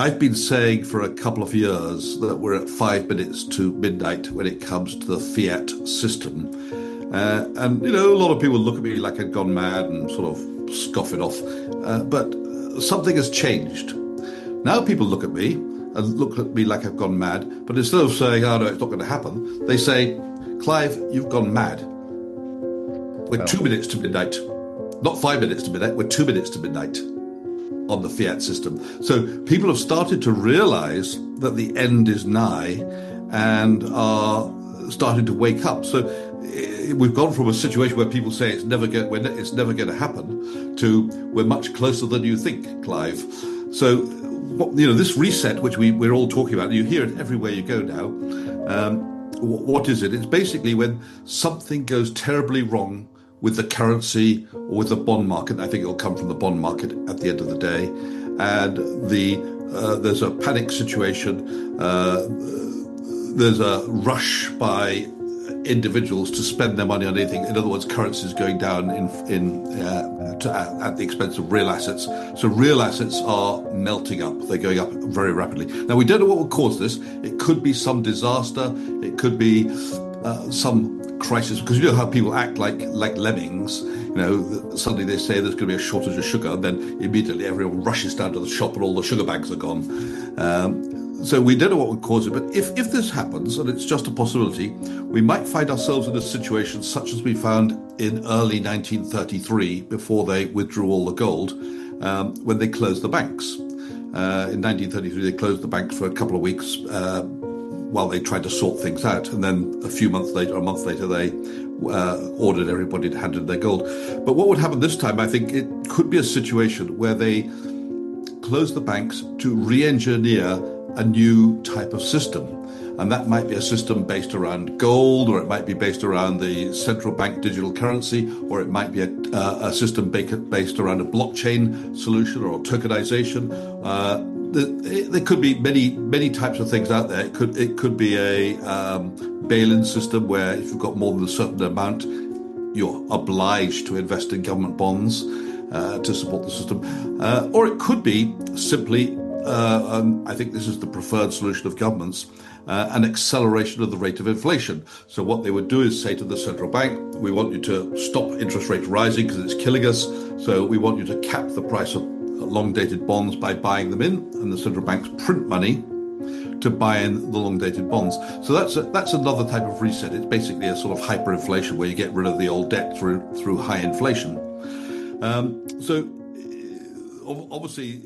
I've been saying for a couple of years that we're at 5 minutes to midnight when it comes to the fiat system. And, a lot of people look at me like I'd gone mad and sort of scoff it off. But something has changed. Now people look at me and look at me like I've gone mad. But instead of saying, oh, no, it's not going to happen, they say, Clive, you've gone mad. We're 2 minutes to midnight. Not 5 minutes to midnight, we're 2 minutes to midnight on the fiat system. So people have started to realize that the end is nigh and are starting to wake up. So we've gone from a situation where people say it's never going to happen to we're much closer than you think, Clive. So this reset, which we're all talking about, you hear it everywhere you go now. What is it? It's basically when something goes terribly wrong with the currency or with the bond market. I think it'll come from the bond market at the end of the day. And there's a panic situation. There's a rush by individuals to spend their money on anything. In other words, currency is going down at the expense of real assets. So real assets are melting up. They're going up very rapidly. Now, we don't know what will cause this. It could be some disaster. It could be some crisis, because you know how people act like lemmings. Suddenly they say there's going to be a shortage of sugar, and then immediately everyone rushes down to the shop and all the sugar bags are gone. So we don't know what would cause it, but if this happens, and it's just a possibility, we might find ourselves in a situation such as we found in early 1933, before they withdrew all the gold, when they closed the banks. In 1933, they closed the banks for a couple of weeks while they tried to sort things out. And then a month later, they ordered everybody to hand in their gold. But what would happen this time, I think it could be a situation where they close the banks to re-engineer a new type of system. And that might be a system based around gold, or it might be based around the central bank digital currency, or it might be a system based around a blockchain solution or tokenization. There could be many types of things out there. It could be a bail-in system where if you've got more than a certain amount, you're obliged to invest in government bonds to support the system. Or it could be simply, I think this is the preferred solution of governments, an acceleration of the rate of inflation. So what they would do is say to the central bank, we want you to stop interest rates rising because it's killing us. So we want you to cap the price of long-dated bonds by buying them in, and the central banks print money to buy in the long-dated bonds. So that's another type of reset. It's basically a sort of hyperinflation where you get rid of the old debt through high inflation. So obviously